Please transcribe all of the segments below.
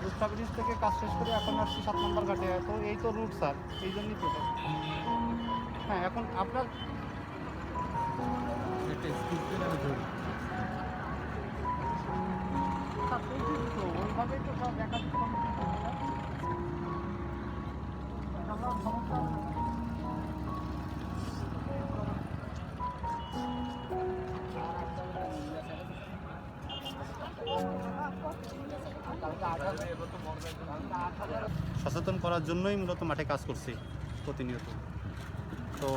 Rupsa bridge থেকে কাজ শেষ করে এখন আসছি 7 নম্বর ঘাটে। তো এই তো রুট স্যার, এই জন্যই তো স্যার। হ্যাঁ, এখন আপনার ওইভাবেই তো সব দেখাচ্ছে। সচেতন করার জন্যই মূলত মাঠে কাজ করছি প্রতিনিয়ত। তো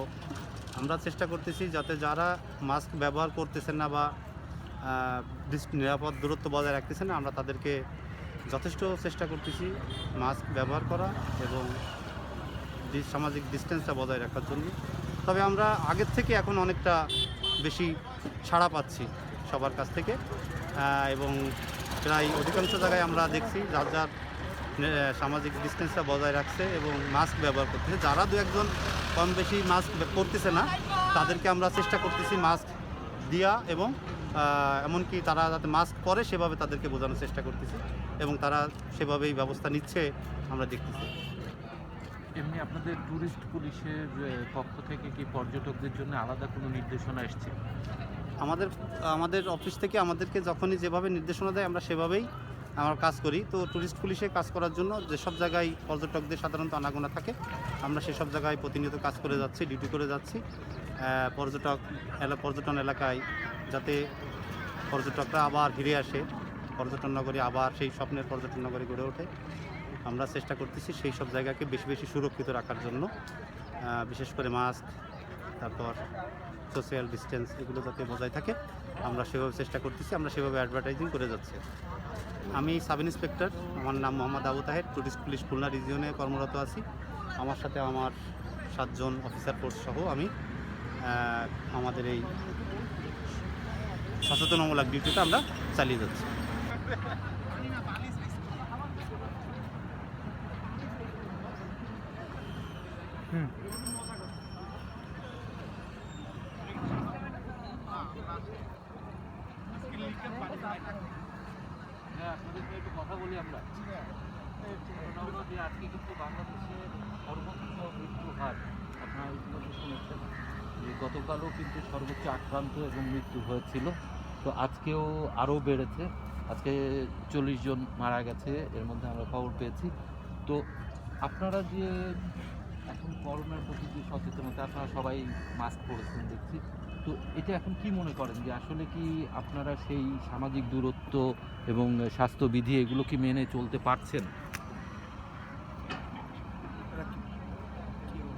আমরা চেষ্টা করতেছি যাতে যারা মাস্ক ব্যবহার করতেছেন না বা নিরাপদ দূরত্ব বজায় রাখতেছেন না, আমরা তাদেরকে যথেষ্ট চেষ্টা করতেছি মাস্ক ব্যবহার করা এবং সামাজিক ডিস্টেন্সটা বজায় রাখার জন্য। তবে আমরা আগের থেকে এখন অনেকটা বেশি সাড়া পাচ্ছি সবার কাছ থেকে, এবং প্রায় অধিকাংশ জায়গায় আমরা দেখছি যার যার সামাজিক ডিস্টেন্সটা বজায় রাখছে এবং মাস্ক ব্যবহার করতেছে। যারা দু একজন কম বেশি মাস্ক করতেছে না, তাদেরকে আমরা চেষ্টা করতেছি মাস্ক দেওয়া, এবং এমনকি তারা যাতে মাস্ক পরে সেভাবে তাদেরকে বোঝানোর চেষ্টা করতেছি এবং তারা সেভাবেই ব্যবস্থা নিচ্ছে আমরা দেখতেছি। এমনি আপনাদের ট্যুরিস্ট পুলিশের পক্ষ থেকে কি পর্যটকদের জন্য আলাদা কোনো নির্দেশনা এসছে? আমাদের অফিস থেকে আমাদেরকে যখনই যেভাবে নির্দেশনা দেয় আমরা সেভাবেই আমরা কাজ করি। তো ট্যুরিস্ট পুলিশে কাজ করার জন্য যেসব জায়গায় পর্যটকদের সাধারণত আনাগোনা থাকে, আমরা সেসব জায়গায় প্রতিনিয়ত কাজ করে যাচ্ছি, ডিউটি করে যাচ্ছি। পর্যটন এলাকায় যাতে পর্যটকরা আবার ফিরে আসে, পর্যটন নগরী আবার সেই স্বপ্নের পর্যটন নগরী গড়ে ওঠে, আমরা চেষ্টা করতেছি সেই সব জায়গাকে বেশি বেশি সুরক্ষিত রাখার জন্য। বিশেষ করে মাস্ক, তারপর সোশ্যাল ডিস্টেন্স, এগুলো যাতে বজায় থাকে আমরা সেভাবে চেষ্টা করতেছি, আমরা সেভাবে অ্যাডভার্টাইজিং করে যাচ্ছি। আমি সাব ইন্সপেক্টর, আমার নাম মোহাম্মদ আবু তাহের, ট্যুরিস্ট পুলিশ খুলনা রিজিয়নে কর্মরত আছি। আমার সাথে আমার 7 জন অফিসার ফোর্স সহ আমি আমাদের এই সচেতনমূলক ডিউটিটা আমরা চালিয়ে যাচ্ছি। হ্যাঁ, আপনাদের সাথে একটু কথা বলি আমরা। যে আজকে কিন্তু বাংলাদেশে সর্বোচ্চ মৃত্যু হার আপনারা ইতিমধ্যে শুনেছেন যে গতকালও কিন্তু সর্বোচ্চ আক্রান্ত এবং মৃত্যু হয়েছিল। তো আজকেও আরও বেড়েছে, আজকে 40 জন মারা গেছে, এর মধ্যে আমরা খবর পেয়েছি। তো আপনারা যে এখন করোনার প্রতি যে সচেতনতা, আপনারা সবাই মাস্ক পরেছেন দেখছি, তো এটা এখন কি মনে করেন যে আসলে কি আপনারা সেই সামাজিক দূরত্ব এবং স্বাস্থ্যবিধি এগুলো কি মেনে চলতে পারছেন?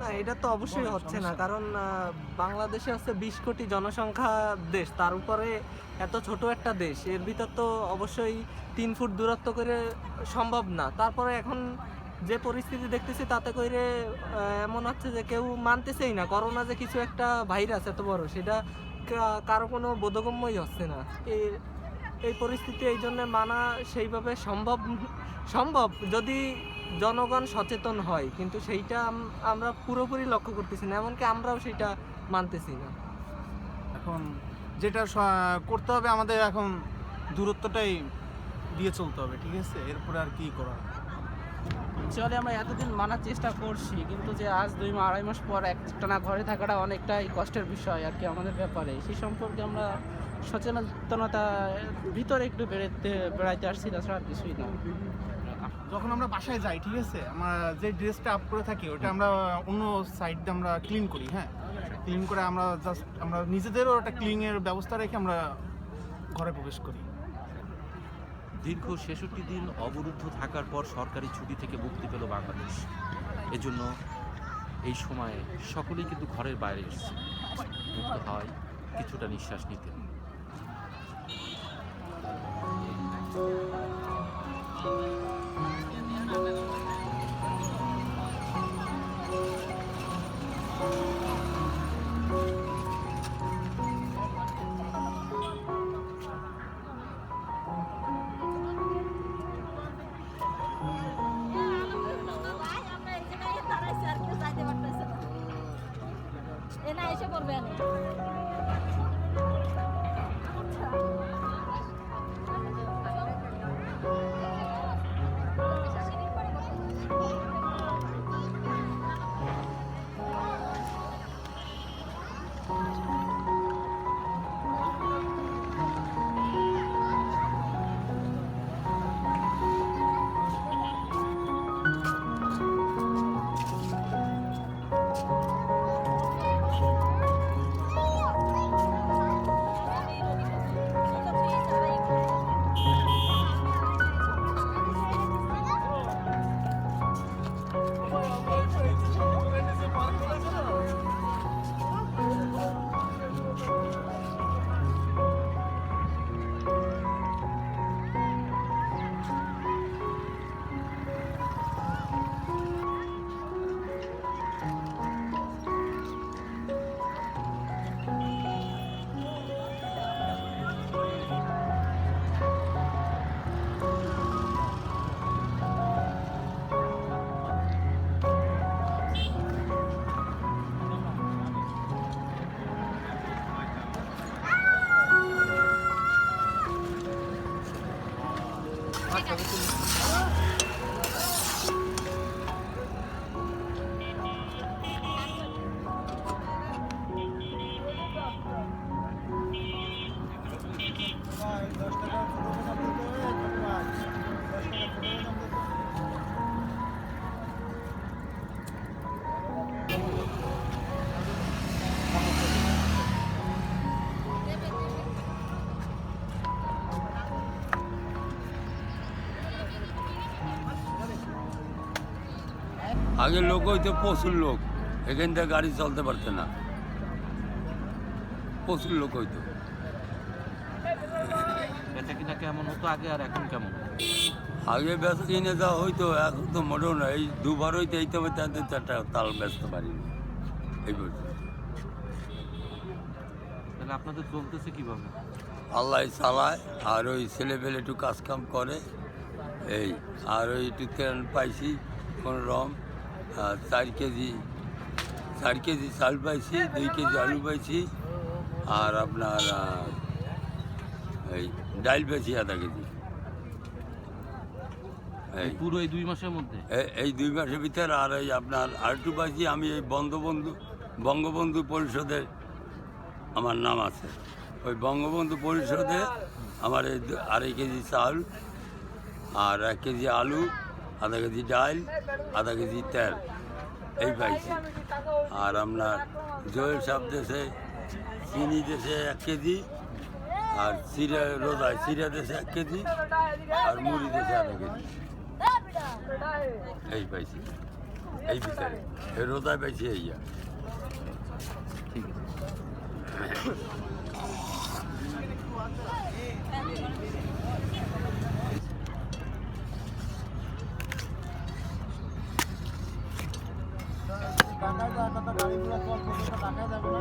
না, এটা তো অবশ্যই হচ্ছে না, কারণ বাংলাদেশে হচ্ছে 20 কোটি জনসংখ্যা দেশ, তার উপরে এত ছোট একটা দেশ, এর ভিতর তো অবশ্যই 3 ফুট দূরত্ব করে সম্ভব না। তারপরে এখন যে পরিস্থিতি দেখতেছি তাতে করে এমন হচ্ছে যে কেউ মানতেছেই না করোনা যে কিছু একটা ভাইরাস এত বড়, সেটা কারো কোনো বোধগম্যই হচ্ছে না। এই পরিস্থিতি এই জন্য মানা সেইভাবে সম্ভব যদি জনগণ সচেতন হয়, কিন্তু সেইটা আমরা পুরোপুরি লক্ষ্য করতেছি না, এমনকি আমরাও সেইটা মানতেছি না। এখন যেটা করতে হবে আমাদের, এখন দূরত্বটাই দিয়ে চলতে হবে, ঠিক আছে? এরপরে আর কি করা? অ্যাকচুয়ালি আমরা এতদিন মানার চেষ্টা করছি, কিন্তু যে আজ 2-2.5 মাস পর একটানা ঘরে থাকাটা অনেকটাই কষ্টের বিষয় আর কি আমাদের ব্যাপারে। সেই সম্পর্কে আমরা সচেতনতা ভিতরে একটু বেড়াইতে আসছি, তাছাড়া আর কিছুই না। যখন আমরা বাসায় যাই, ঠিক আছে, আমরা যে ড্রেসটা আপ করে থাকি ওটা আমরা অন্য সাইড দিয়ে আমরা ক্লিন করি। হ্যাঁ, ক্লিন করে আমরা নিজেদেরও একটা ক্লিনের ব্যবস্থা রেখে আমরা ঘরে প্রবেশ করি। দীর্ঘ 66 দিন অবরুদ্ধ থাকার পর সরকারি ছুটি থেকে মুক্তি পেল বাংলাদেশ। এজন্য এই সময়ে সকলেই কিন্তু ঘরের বাইরে এসেছে, মুক্ত হয় কিছুটা নিঃশ্বাস নিতে। এনা এসে করবেন। আগে লোক হইতো প্রচুর লোক, এখান থেকে গাড়ি চলতে পারছে না, প্রচুর লোক হইতো। বেচা কিনা কেমন হতো আগে আর এখন কেমন? আগে ব্যস্ত কিনে দেওয়া হইতো, এখন তো মোটেও না। এই দুবার হইতে এই তো তাদের চারটা তাল ব্যস্ত পারিনি এই বছর। তাহলে আপনাদের চলতেছে কিভাবে? আল্লাহ চালায়, আর ওই ছেলেপেলে একটু কাজ কাম করে এই, আর ওই একটু তেল পাইছি কোনো রকম। 4 কেজি চাল পাইছি, 2 কেজি আলু পাইছি, আর আপনার এই ডাল পাইছি আধা কেজি। এই পুরো এই 2 মাসের মধ্যে? এই 2 মাসের ভিতরে। আর এই আপনার আরেকটু পাইছি আমি এই বঙ্গবন্ধু পরিষদের আমার নাম আছে, ওই বঙ্গবন্ধু পরিষদে আমার এই 2.5 কেজি চাল, আর 1 কেজি আলু, আধা কেজি ডাল, আধা কেজি তেল এই পাইছি। আর আপনার জয়ের সাপ দেশে চিনি দেশে 1 কেজি, আর চিরা দেশে 1 কেজি, আর মুড়ি দেশে আধা কেজি এই পাইছি এই ভিতরে। এই রোদায় পাইছি এই। ঠিক আছে। টাকা গাড়ি ঘোড়া চল, টাকা যাবে না।